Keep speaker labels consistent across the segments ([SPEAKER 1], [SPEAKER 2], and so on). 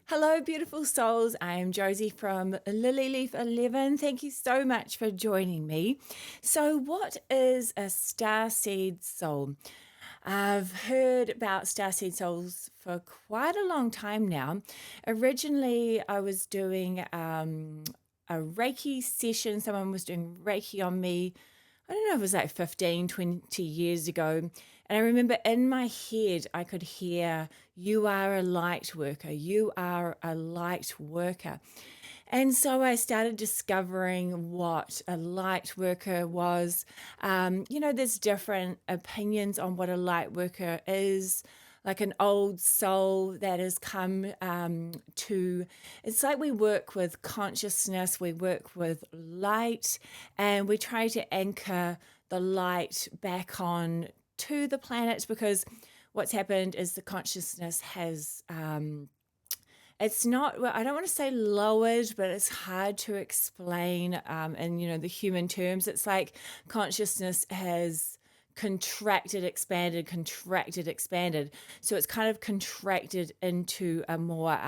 [SPEAKER 1] Hello, beautiful souls. I am Jozee from Lilyleaf 11. Thank you so much for joining me. So, what is a starseed soul? I've heard about starseed souls for quite a long time now. Originally, I was doing a Reiki session. Someone was doing Reiki on me. I don't know, it was like 15, 20 years ago. And I remember in my head, I could hear, "You are a light worker. You are a light worker." And so I started discovering what a light worker was. There's different opinions on what a light worker is. Like an old soul that has come to, it's like we work with consciousness, we work with light, and we try to anchor the light back on to the planet because what's happened is the consciousness has it's not, well, I don't want to say lowered, but it's hard to explain in the human terms. It's like consciousness has contracted, expanded. So it's kind of contracted into a more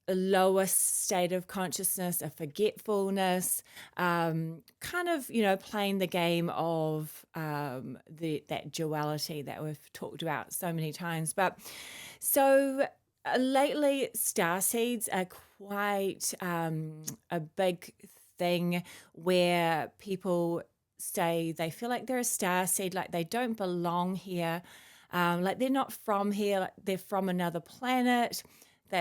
[SPEAKER 1] a lower state of consciousness, a forgetfulness, kind of, playing the game of that duality that we've talked about so many times. But so lately, star seeds are quite a big thing where people say they feel like they're a star seed, like they don't belong here, like they're not from here, like they're from another planet.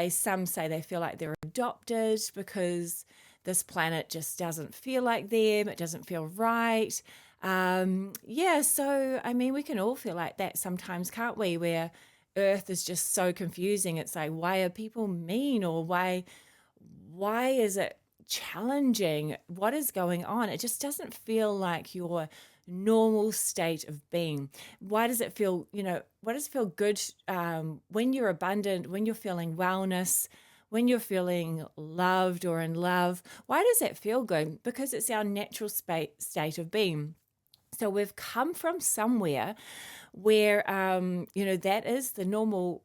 [SPEAKER 1] Some say they feel like they're adopted because this planet just doesn't feel like them. It doesn't feel right. So I mean, we can all feel like that sometimes, can't we? Where Earth is just so confusing. It's like, why are people mean, or why is it challenging? What is going on? It just doesn't feel like your normal state of being. Why does it feel, what does it feel good when you're abundant, when you're feeling wellness, when you're feeling loved or in love? Why does that feel good? Because it's our natural state of being. So we've come from somewhere where that is the normal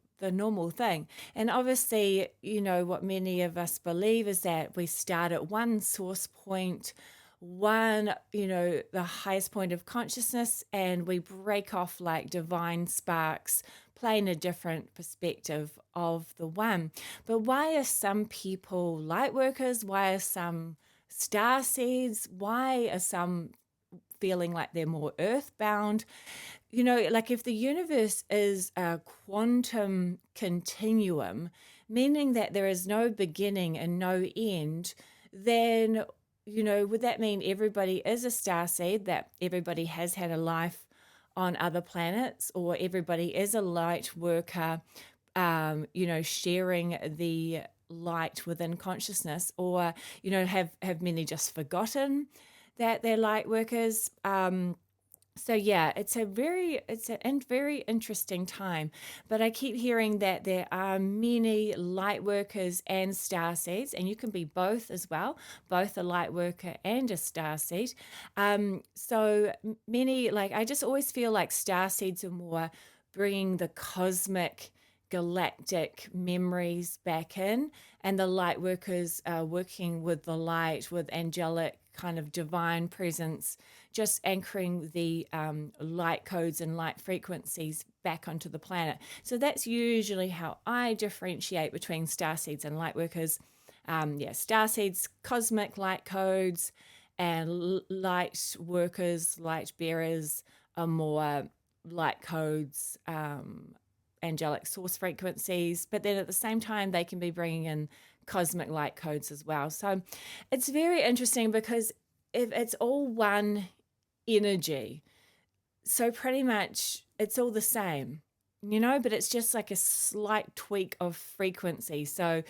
[SPEAKER 1] thing. And obviously, what many of us believe is that we start at one source point, the highest point of consciousness, and we break off like divine sparks, playing a different perspective of the one. But why are some people light workers? Why are some star seeds? Why are some feeling like they're more earthbound? Like if the universe is a quantum continuum, meaning that there is no beginning and no end, then, would that mean everybody is a starseed, that everybody has had a life on other planets, or everybody is a light worker, sharing the light within consciousness, or, have many just forgotten that they're light workers? So yeah, it's a very interesting time. But I keep hearing that there are many light workers and star seeds, and you can be both as well, both a light worker and a star seed. So many, like, I just always feel like star seeds are more bringing the cosmic galactic memories back in, and the light workers are working with the light, with angelic kind of divine presence, just anchoring the light codes and light frequencies back onto the planet. So that's usually how I differentiate between star seeds and light workers. Star seeds, cosmic light codes, and light workers, light bearers are more light codes, angelic source frequencies, but then at the same time, they can be bringing in cosmic light codes as well. So it's very interesting because if it's all one energy, so pretty much it's all the same, but it's just like a slight tweak of frequency. So,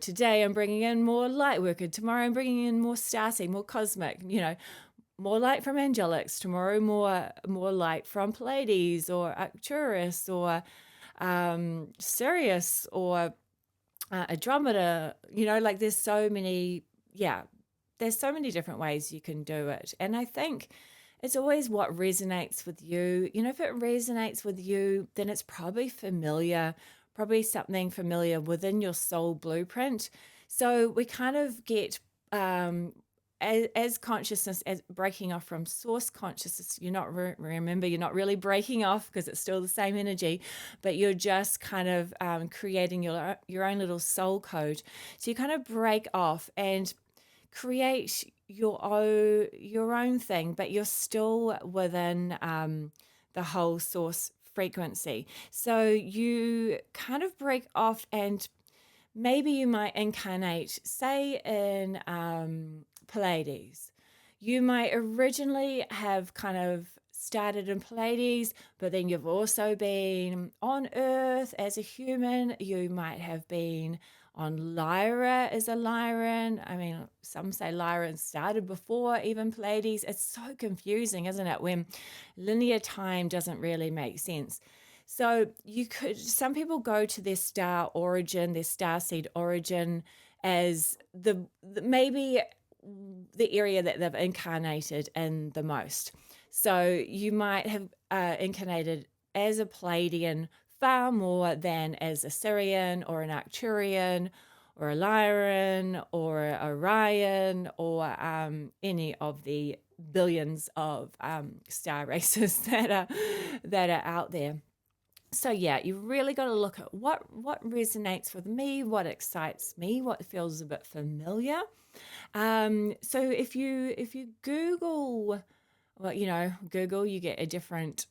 [SPEAKER 1] today I'm bringing in more light worker, tomorrow I'm bringing in more starseed, more cosmic, more light from angelics, tomorrow more light from Pleiades or Arcturus or Sirius or Andromeda. Like there's so many different ways you can do it. And I think it's always what resonates with you. If it resonates with you, then it's probably familiar, probably something familiar within your soul blueprint. So we kind of get as consciousness, as breaking off from source consciousness. You're not remember, you're not really breaking off because it's still the same energy, but you're just kind of creating your own little soul code. So you kind of break off and create your own thing, but you're still within the whole source frequency. So you kind of break off, and maybe you might incarnate, say, in Pleiades. You might originally have kind of started in Pleiades, but then you've also been on Earth as a human. You might have been on Lyra as a Lyran. I mean, some say Lyran started before even Pleiades. It's so confusing, isn't it, when linear time doesn't really make sense. So some people go to their star origin, their starseed origin, as maybe the area that they've incarnated in the most. So you might have incarnated as a Pleiadian far more than as a Sirian or an Arcturian or a Lyran or a Orion or any of the billions of star races that are out there. So yeah, you really got to look at what resonates with me, what excites me, what feels a bit familiar. So if you Google, well, Google, you get a different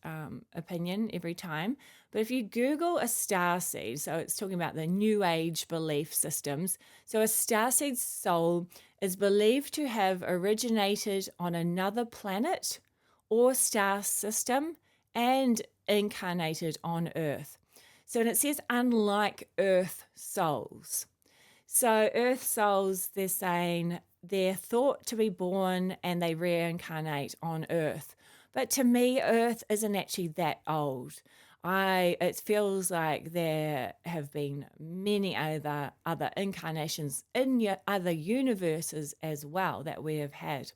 [SPEAKER 1] opinion every time. But if you Google a starseed, so it's talking about the New Age belief systems. So a starseed soul is believed to have originated on another planet or star system and incarnated on Earth. So, and it says unlike Earth souls. So Earth souls, they're saying they're thought to be born and they reincarnate on Earth. But to me, Earth isn't actually that old. It feels like there have been many other incarnations in other universes as well that we have had.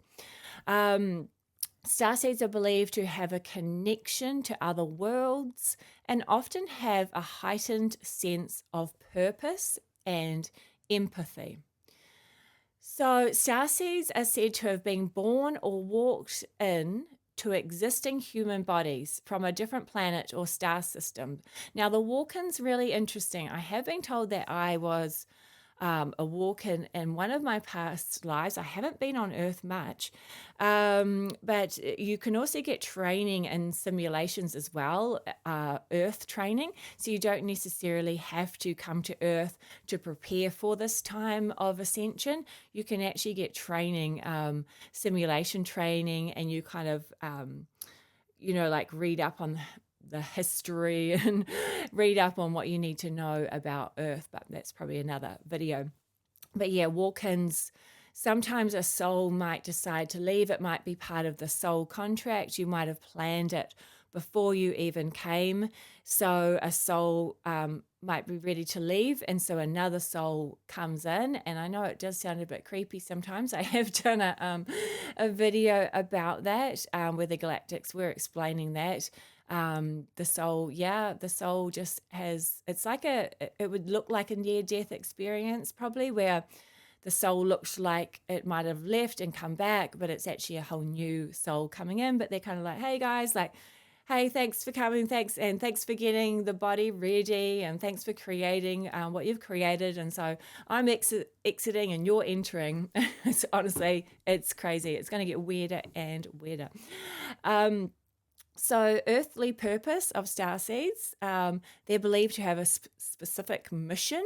[SPEAKER 1] Starseeds are believed to have a connection to other worlds and often have a heightened sense of purpose and empathy. So starseeds are said to have been born or walked in to existing human bodies from a different planet or star system. Now, the walk-in's really interesting. I have been told that I was a walk-in one of my past lives. I haven't been on Earth much, but you can also get training and simulations as well, Earth training. So you don't necessarily have to come to Earth to prepare for this time of ascension. You can actually get training, simulation training, and you kind of, like read up on the history and read up on what you need to know about Earth, but that's probably another video. But yeah, walk-ins, sometimes a soul might decide to leave. It might be part of the soul contract. You might have planned it before you even came. So a soul might be ready to leave, and so another soul comes in. And I know it does sound a bit creepy sometimes. I have done a video about that where the Galactics were explaining that. The soul just has, it's like it would look like a near-death experience probably, where the soul looks like it might have left and come back, but it's actually a whole new soul coming in. But they're kind of like, hey guys, like, hey, thanks for coming, thanks for getting the body ready, and thanks for creating what you've created. And so I'm exiting and you're entering. Honestly, it's crazy. It's going to get weirder and weirder. So earthly purpose of starseeds, they're believed to have a specific mission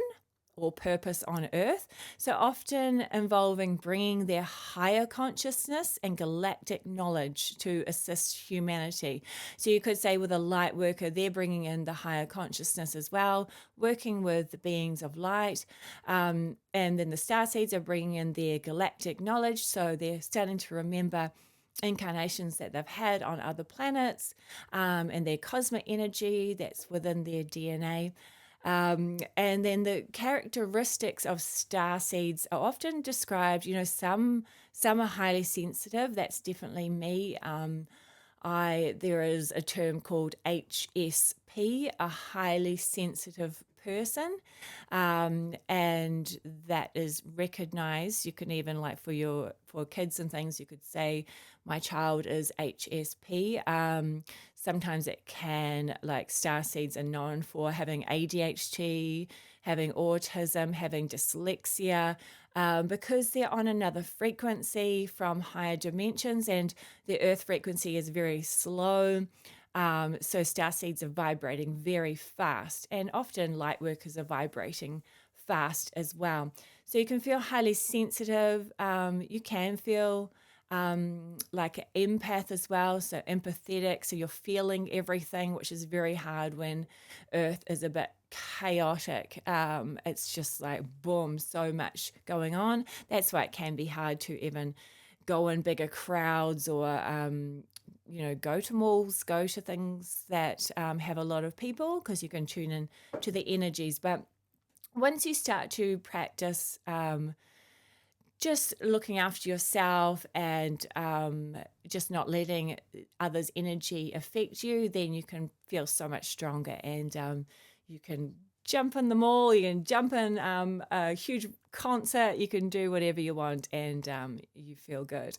[SPEAKER 1] or purpose on Earth, so often involving bringing their higher consciousness and galactic knowledge to assist humanity. So you could say with a light worker, they're bringing in the higher consciousness as well, working with the beings of light, and then the starseeds are bringing in their galactic knowledge, so they're starting to remember incarnations that they've had on other planets, and their cosmic energy that's within their DNA. And then the characteristics of starseeds are often described, some are highly sensitive. That's definitely me. There is a term called HSP, a highly sensitive person, and that is recognized. You can even, like, for kids and things, you could say my child is HSP. Sometimes it can, like, starseeds are known for having ADHD, having autism, having dyslexia, because they're on another frequency from higher dimensions, and the earth frequency is very slow. So starseeds are vibrating very fast, and often light workers are vibrating fast as well. So you can feel highly sensitive. You can feel like an empath as well, so empathetic. So you're feeling everything, which is very hard when Earth is a bit chaotic. It's just like boom, so much going on. That's why it can be hard to even go in bigger crowds, or go to malls, go to things that have a lot of people, because you can tune in to the energies. But once you start to practice just looking after yourself, and just not letting others' energy affect you, then you can feel so much stronger, and you can jump in the mall, you can jump in a huge concert, you can do whatever you want, and you feel good.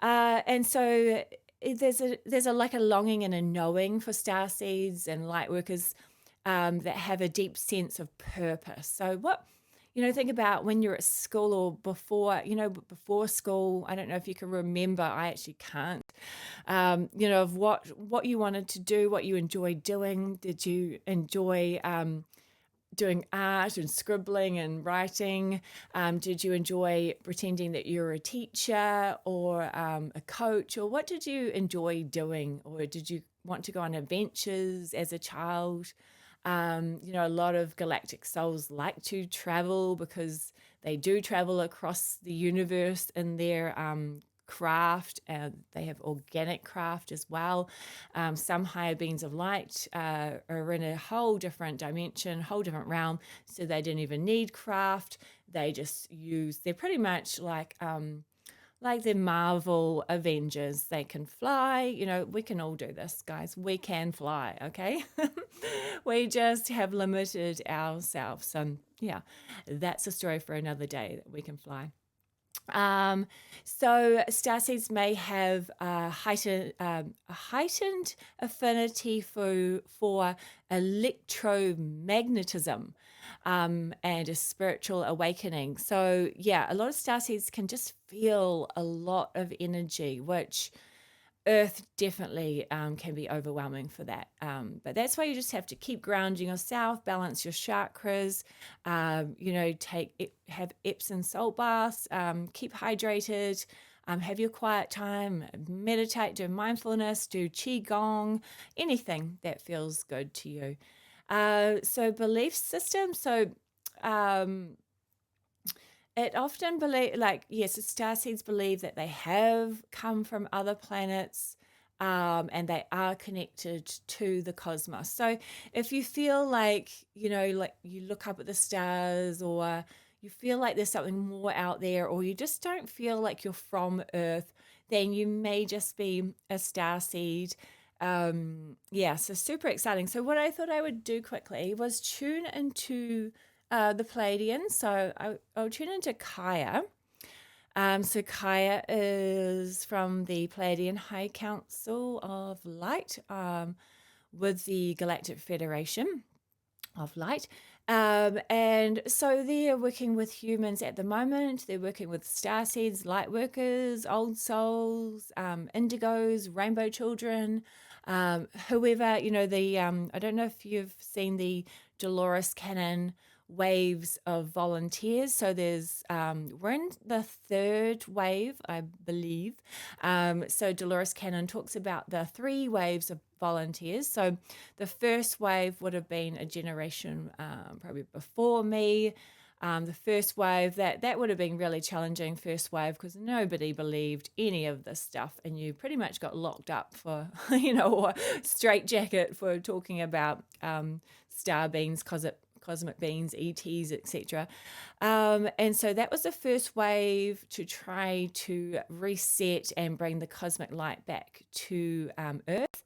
[SPEAKER 1] And so there's a like a longing and a knowing for starseeds and light workers that have a deep sense of purpose. So think about when you're at school, or before school. I don't know if you can remember. I actually can't. Of what you wanted to do, what you enjoyed doing. Did you enjoy doing art and scribbling and writing? Did you enjoy pretending that you were a teacher or a coach? Or what did you enjoy doing? Or did you want to go on adventures as a child? A lot of galactic souls like to travel, because they do travel across the universe in their craft. They have organic craft as well. Some higher beings of light are in a whole different dimension, whole different realm, so they don't even need craft. They're pretty much like the Marvel Avengers. They can fly. We can all do this, guys. We can fly, okay? We just have limited ourselves. Yeah, that's a story for another day, that we can fly. So starseeds may have a heightened affinity for electromagnetism, and a spiritual awakening. So yeah, a lot of starseeds can just feel a lot of energy, which Earth definitely can be overwhelming for that. But that's why you just have to keep grounding yourself, balance your chakras, have Epsom salt baths, keep hydrated, have your quiet time, meditate, do mindfulness, do qigong, anything that feels good to you. So belief system. So it often starseeds believe that they have come from other planets, and they are connected to the cosmos. So if you feel like you look up at the stars, or you feel like there's something more out there, or you just don't feel like you're from Earth, then you may just be a starseed. So super exciting. So what I thought I would do quickly was tune into the Pleiadians. So I'll tune into Gaia. So Gaia is from the Pleiadian High Council of Light, with the Galactic Federation of Light. And so they're working with humans at the moment. They're working with starseeds, light workers, old souls, indigos, rainbow children, whoever, I don't know if you've seen the Dolores Cannon waves of volunteers. So we're in the third wave, I believe. So Dolores Cannon talks about the 3 waves of volunteers. So the first wave would have been a generation probably before me. The first wave, that would have been really challenging, first wave, because nobody believed any of this stuff, and you pretty much got locked up for, or straitjacket for talking about star beings, cosmic beings, ETs, etc. And so that was the first wave to try to reset and bring the cosmic light back to Earth.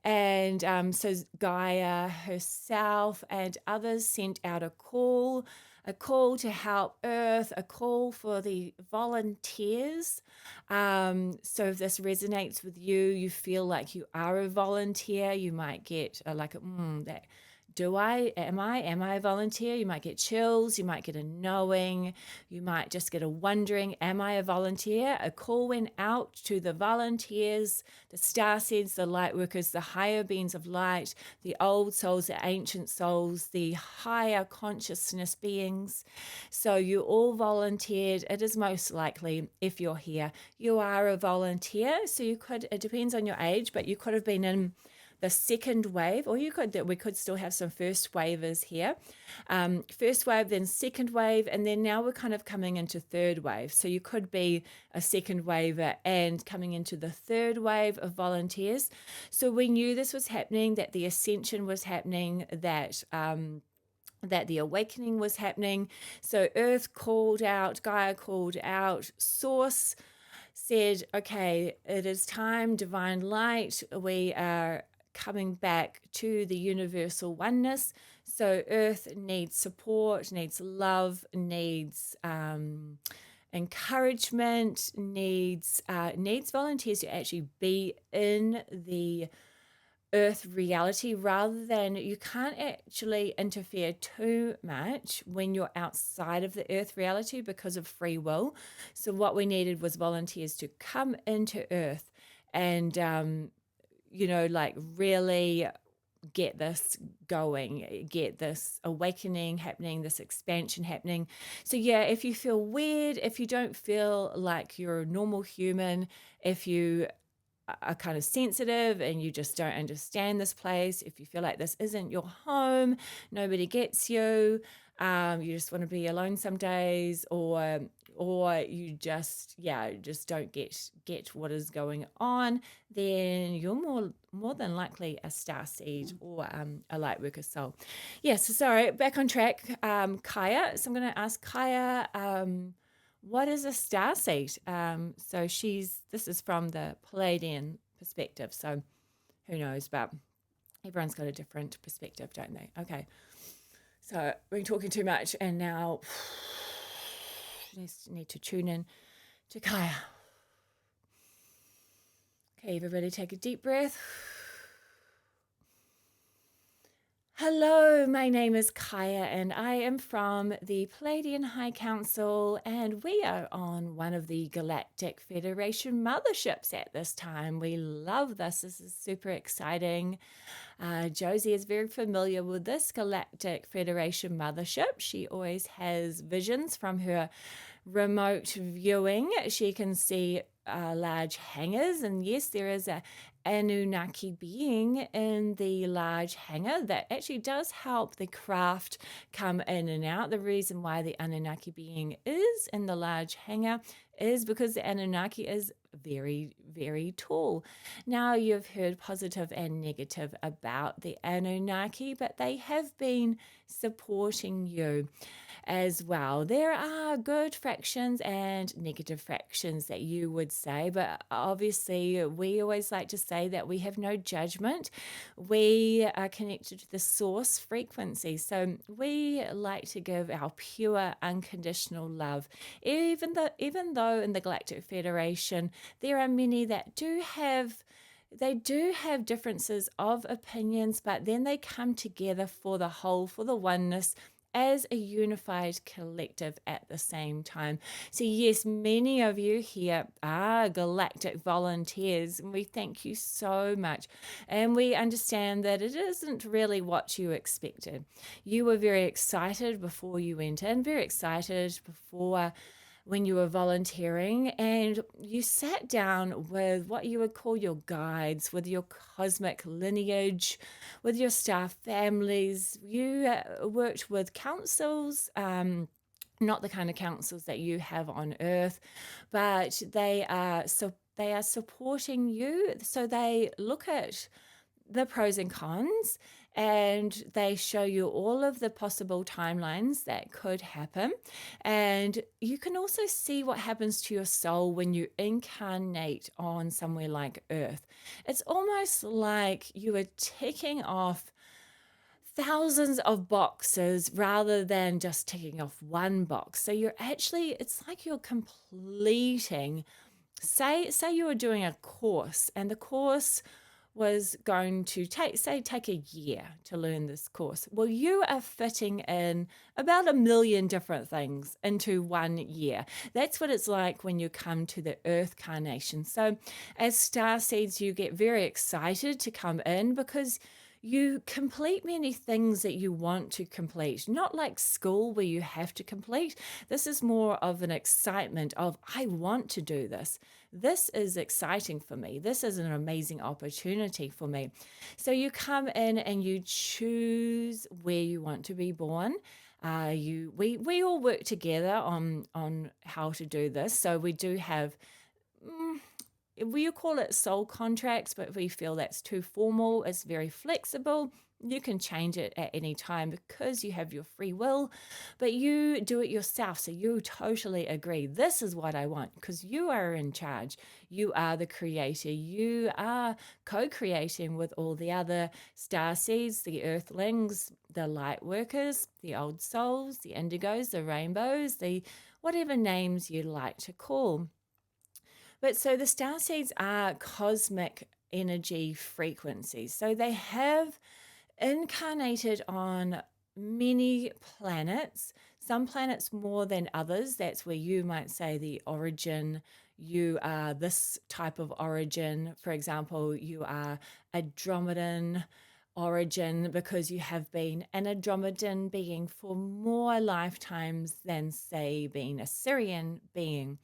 [SPEAKER 1] And so Gaia herself and others sent out a call to help Earth, a call for the volunteers. So if this resonates with you, you feel like you are a volunteer, you might get that. Am I a volunteer? You might get chills, you might get a knowing, you might just get a wondering, am I a volunteer? A call went out to the volunteers, the starseeds, the light workers, the higher beings of light, the old souls, the ancient souls, the higher consciousness beings. So you all volunteered. It is most likely, if you're here, you are a volunteer. So it depends on your age, but you could have been in the second wave, or we could still have some first wavers here. First wave, then second wave, and then now we're kind of coming into third wave. So you could be a second waver and coming into the third wave of volunteers. So we knew this was happening, that the ascension was happening, that the awakening was happening. So Earth called out, Gaia called out, Source said, okay, it is time, divine light, we are coming back to the universal oneness. So Earth needs support, needs love, needs encouragement, needs volunteers to actually be in the Earth reality, rather than, you can't actually interfere too much when you're outside of the Earth reality because of free will. So what we needed was volunteers to come into Earth and really get this going, get this awakening happening, this expansion happening. So yeah, if you feel weird, if you don't feel like you're a normal human, if you are kind of sensitive and you just don't understand this place, if you feel like this isn't your home, nobody gets you, you just want to be alone some days, or you just don't get what is going on, then you're more than likely a starseed or a lightworker soul. Yes, sorry, back on track. Kaya. So I'm going to ask Kaya, what is a starseed? So this is from the Pleiadian perspective. So who knows, but everyone's got a different perspective, don't they? Okay. So we're talking too much, and now need to tune in to Kaya. Okay, everybody take a deep breath. Hello, my name is Kaya, and I am from the Pleiadian High Council, and we are on one of the Galactic Federation motherships at this time. We love this. This is super exciting. Jozee is very familiar with this Galactic Federation mothership. She always has visions from her remote viewing. She can see large hangars, and yes, there is a Anunnaki being in the large hangar that actually does help the craft come in and out. The reason why the Anunnaki being is in the large hangar is because the Anunnaki is very, very tall. Now, you've heard positive and negative about the Anunnaki, but they have been supporting you as well. There are good fractions and negative fractions that you would say, but obviously we always like to say that we have no judgment. We are connected to the source frequency. So we like to give our pure, unconditional love. Even though in the Galactic Federation there are many that do have differences of opinions, but then they come together for the whole, for the oneness, as a unified collective at the same time. So yes, many of you here are galactic volunteers, and we thank you so much. And we understand that it isn't really what you expected. You were very excited before you went in, very excited before when you were volunteering, and you sat down with what you would call your guides, with your cosmic lineage, with your star families. You worked with councils, not the kind of councils that you have on Earth, but they are supporting you. So they look at the pros and cons, and they show you all of the possible timelines that could happen. And you can also see what happens to your soul when you incarnate on somewhere like Earth. It's almost like you are ticking off thousands of boxes rather than just ticking off one box. So you're actually, it's like you're completing, say you were doing a course, and the course was going to take a year to learn this course. Well, you are fitting in about 1 million different things into 1 year. That's what it's like when you come to the Earth carnation. So as starseeds, you get very excited to come in because you complete many things that you want to complete, not like school where you have to complete. This is more of an excitement of, I want to do this. This is exciting for me. This is an amazing opportunity for me. So you come in and you choose where you want to be born. We all work together on how to do this. So we do have we call it soul contracts, but we feel that's too formal. It's very flexible. You can change it at any time because you have your free will, but you do it yourself. So you totally agree. This is what I want because you are in charge. You are the creator. You are co-creating with all the other starseeds, the earthlings, the light workers, the old souls, the indigos, the rainbows, the whatever names you like to call. But so the star seeds are cosmic energy frequencies. So they have incarnated on many planets, some planets more than others. That's where you might say the origin. You are this type of origin. For example, you are Andromedan origin because you have been an Andromedan being for more lifetimes than, say, being a Syrian being.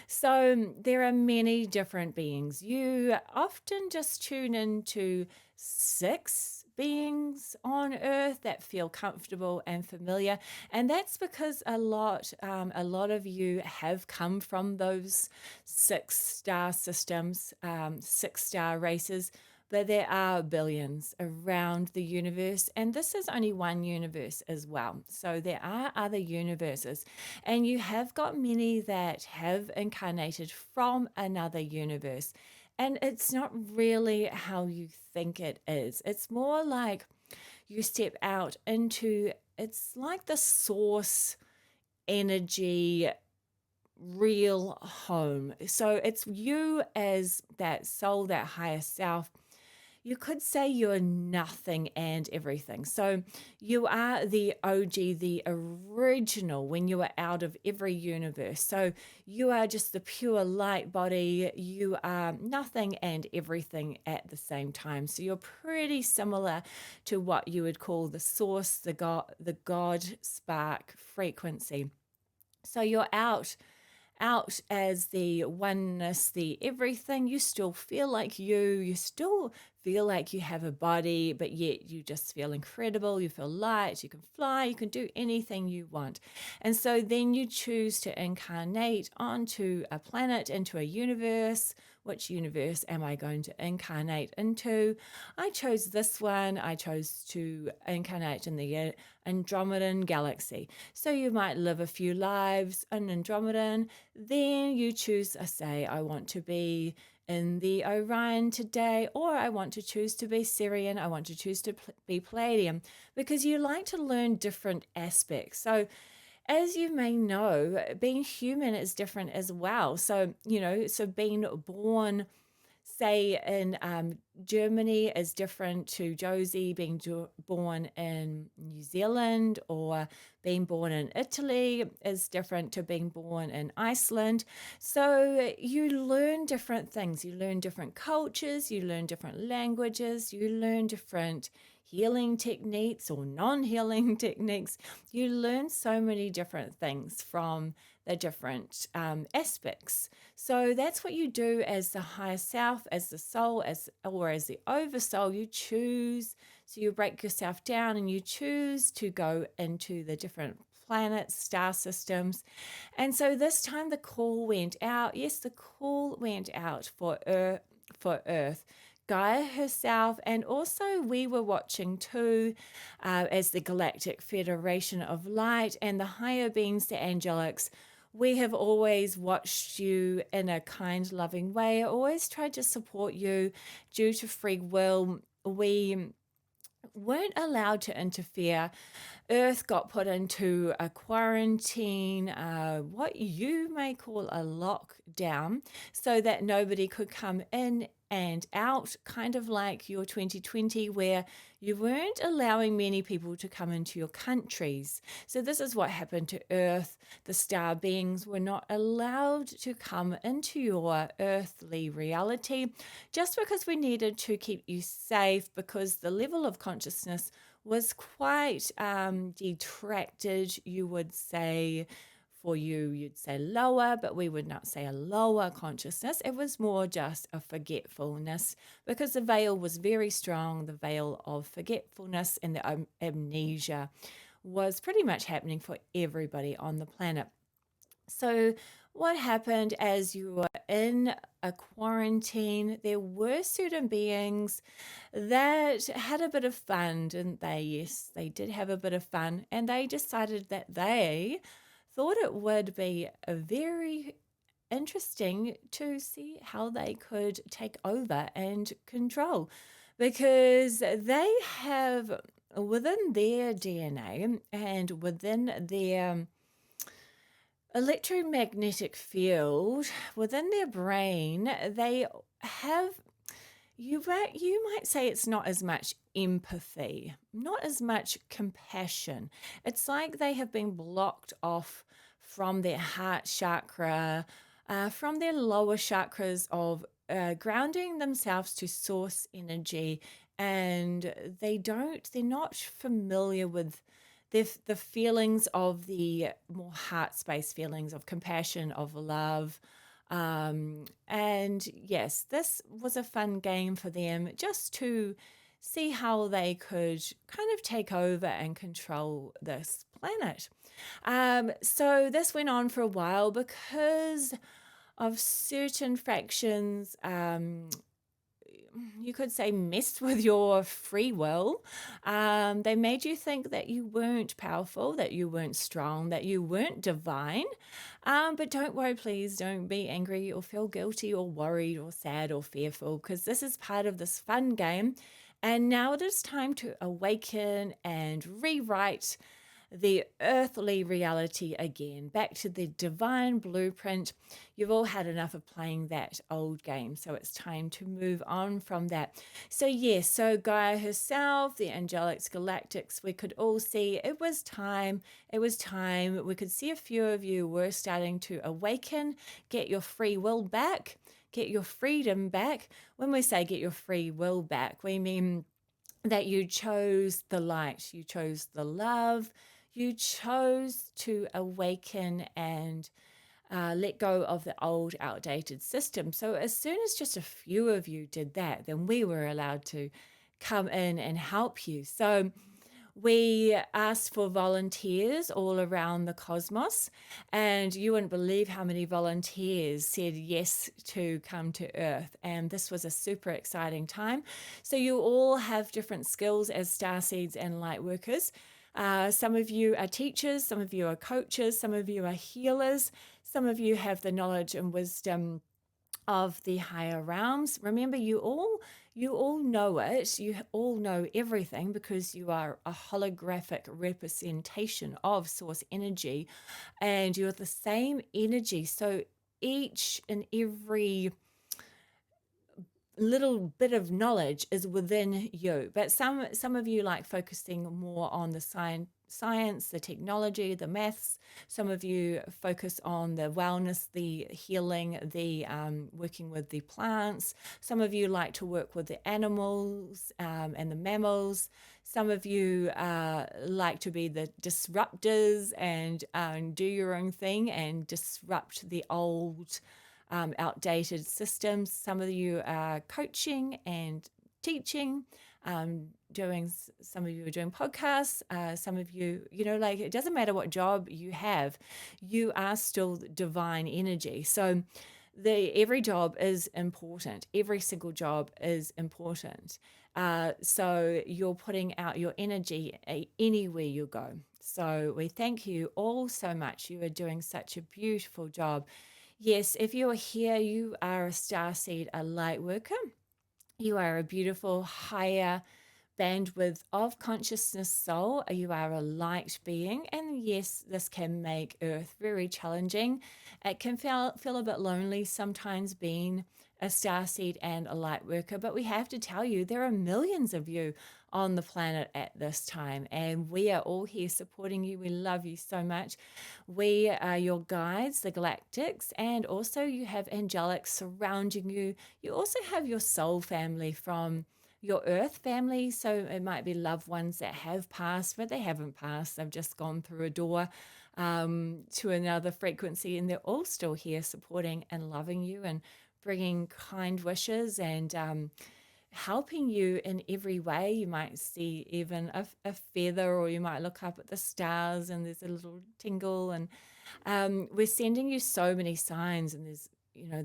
[SPEAKER 1] So there are many different beings. You often just tune into 6 beings on Earth that feel comfortable and familiar, and that's because a lot of you have come from those 6 star systems, 6 star races. But there are billions around the universe, and this is only one universe as well. So there are other universes, and you have got many that have incarnated from another universe. And it's not really how you think it is. It's more like you step out into, it's like the source energy real home. So it's you as that soul, that higher self. You could say you're nothing and everything. So you are the OG, the original, when you are out of every universe. So you are just the pure light body. You are nothing and everything at the same time. So you're pretty similar to what you would call the source, the God spark frequency. So you're out as the oneness, the everything. You still feel like you still feel like you have a body, but yet you just feel incredible. You feel light, you can fly, you can do anything you want. And so then you choose to incarnate onto a planet, into a universe. Which universe am I going to incarnate into? I chose this one. I chose to incarnate in the Andromedan galaxy. So you might live a few lives in Andromedan. Then you choose, say, I want to be in the Orion today, or I want to choose to be Syrian. I want to choose to be Pleiadian, because you like to learn different aspects. So as you may know, being human is different as well. So, so being born, say, in Germany is different to Jozee being born in New Zealand, or being born in Italy is different to being born in Iceland. So you learn different things. You learn different cultures, you learn different languages, you learn different healing techniques or non-healing techniques. You learn so many different things from the different aspects. So that's what you do as the higher self, as the soul, or as the oversoul. You choose, so you break yourself down and you choose to go into the different planets, star systems. And so this time the call went out. Yes, the call went out for Earth. Gaia herself, and also we were watching too, as the Galactic Federation of Light and the higher beings, the angelics. We have always watched you in a kind, loving way, always tried to support you due to free will. We weren't allowed to interfere. Earth got put into a quarantine, what you may call a lockdown, so that nobody could come in and out, kind of like your 2020, where you weren't allowing many people to come into your countries. So this is what happened to Earth. The star beings were not allowed to come into your earthly reality just because we needed to keep you safe, because the level of consciousness was quite detracted, you would say. For you, you'd say lower, but we would not say a lower consciousness. It was more just a forgetfulness, because the veil was very strong. The veil of forgetfulness and the amnesia was pretty much happening for everybody on the planet. So what happened as you were in a quarantine, there were certain beings that had a bit of fun, didn't they? Yes, they did have a bit of fun, and they decided that they thought it would be a very interesting to see how they could take over and control, because they have within their DNA and within their electromagnetic field, within their brain, they have, you might say, it's not as much empathy, not as much compassion. It's like they have been blocked off from their heart chakra, from their lower chakras of grounding themselves to source energy, and they're not familiar with the feelings of the more heart space feelings of compassion, of love. And yes, this was a fun game for them just to see how they could kind of take over and control this planet. So this went on for a while because of certain fractions, you could say, messed with your free will. They made you think that you weren't powerful, that you weren't strong, that you weren't divine. But don't worry, please don't be angry or feel guilty or worried or sad or fearful, because this is part of this fun game. And now it is time to awaken and rewrite the earthly reality again, back to the divine blueprint. You've all had enough of playing that old game, so it's time to move on from that. So yes, so Gaia herself, the angelics, galactics, we could all see it was time. It was time. We could see a few of you were starting to awaken, get your free will back, get your freedom back. When we say get your free will back, we mean that you chose the light, you chose the love, you chose to awaken and let go of the old, outdated system. So as soon as just a few of you did that, then we were allowed to come in and help you. So we asked for volunteers all around the cosmos, and you wouldn't believe how many volunteers said yes to come to Earth. And this was a super exciting time. So you all have different skills as starseeds and lightworkers. Some of you are teachers, some of you are coaches, some of you are healers, some of you have the knowledge and wisdom of the higher realms. Remember, you all know it. You all know everything because you are a holographic representation of source energy, and you're the same energy. So each and every little bit of knowledge is within you, but some of you like focusing more on the science, the technology, the maths. Some of you focus on the wellness, the healing, the working with the plants. Some of you like to work with the animals and the mammals. Some of you like to be the disruptors and do your own thing and disrupt the old outdated systems. Some of you are coaching and teaching, some of you are doing podcasts. Some of you, like, it doesn't matter what job you have, you are still divine energy. So every job is important. Every single job is important. So you're putting out your energy anywhere you go. So we thank you all so much. You are doing such a beautiful job. Yes, if you are here, you are a starseed, a light worker. You are a beautiful, higher bandwidth of consciousness soul. You are a light being. And yes, this can make Earth very challenging. It can feel a bit lonely sometimes being a starseed and a light worker. But we have to tell you, there are millions of you on the planet at this time. And we are all here supporting you. We love you so much. We are your guides, the galactics. And also you have angelics surrounding you. You also have your soul family from your earth family. So it might be loved ones that have passed, but they haven't passed. They've just gone through a door to another frequency, and they're all still here supporting and loving you and bringing kind wishes and helping you in every way. You might see even a feather, or you might look up at the stars and there's a little tingle. And we're sending you so many signs, and there's,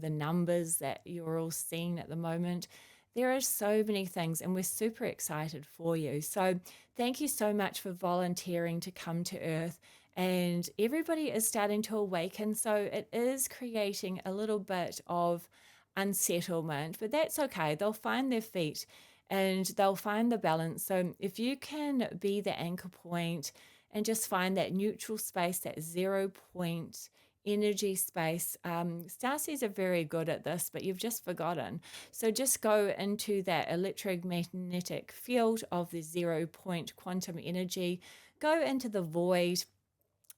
[SPEAKER 1] the numbers that you're all seeing at the moment. There are so many things, and we're super excited for you. So thank you so much for volunteering to come to Earth. And everybody is starting to awaken. So it is creating a little bit of unsettlement, but that's okay. They'll find their feet and they'll find the balance. So if you can be the anchor point and just find that neutral space, that 0 point energy space. Starseeds are very good at this, but you've just forgotten. So just go into that electromagnetic field of the 0 point quantum energy, go into the void,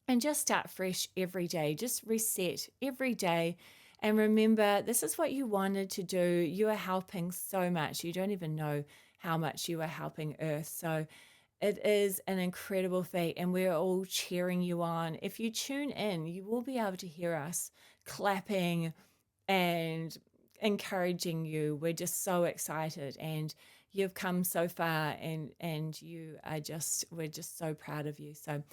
[SPEAKER 1] and just start fresh every day. Just reset every day. And remember, this is what you wanted to do. You are helping so much. You don't even know how much you are helping Earth. So it is an incredible feat, and we're all cheering you on. If you tune in, you will be able to hear us clapping and encouraging you. We're just so excited, and you've come so far, and we're just so proud of you. So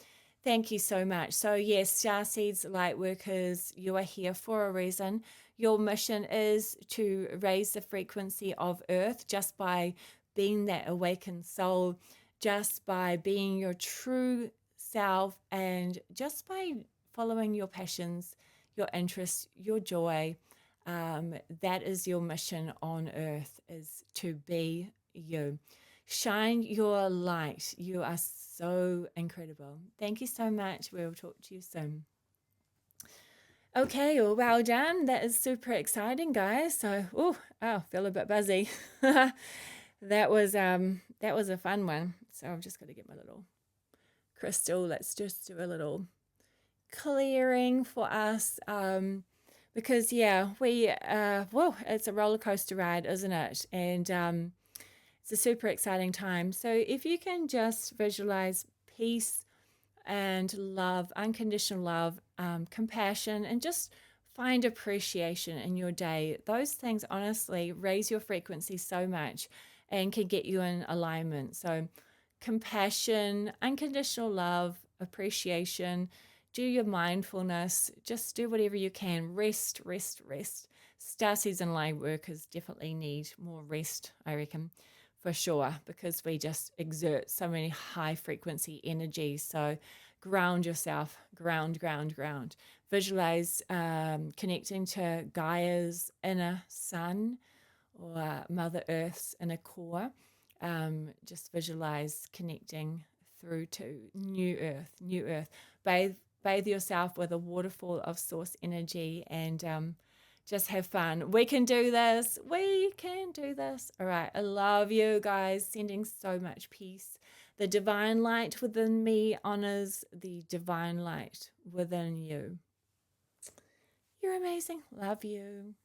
[SPEAKER 1] thank you so much. So yes, Starseeds, light workers, you are here for a reason. Your mission is to raise the frequency of Earth just by being that awakened soul, just by being your true self, and just by following your passions, your interests, your joy. That is your mission on Earth, is to be you. Shine your light. You are so incredible. Thank you so much. We'll talk to you soon. Okay, well done. That is super exciting, guys. So, I feel a bit buzzy. That was a fun one. So I've just got to get my little crystal. Let's just do a little clearing for us. Because it's a roller coaster ride, isn't it? And it's a super exciting time. So if you can just visualize peace and love, unconditional love, compassion, and just find appreciation in your day. Those things honestly raise your frequency so much and can get you in alignment. So compassion, unconditional love, appreciation, do your mindfulness, just do whatever you can. Rest, rest, rest. Starseeds and light workers definitely need more rest, I reckon, for sure, because we just exert so many high frequency energies. So ground yourself, ground, ground, ground. Visualize connecting to Gaia's inner sun, or Mother Earth's inner core. Just visualize connecting through to new earth, new earth. Bathe yourself with a waterfall of source energy, and just have fun. We can do this. We can do this. All right. I love you guys. Sending so much peace. The divine light within me honors the divine light within you. You're amazing. Love you.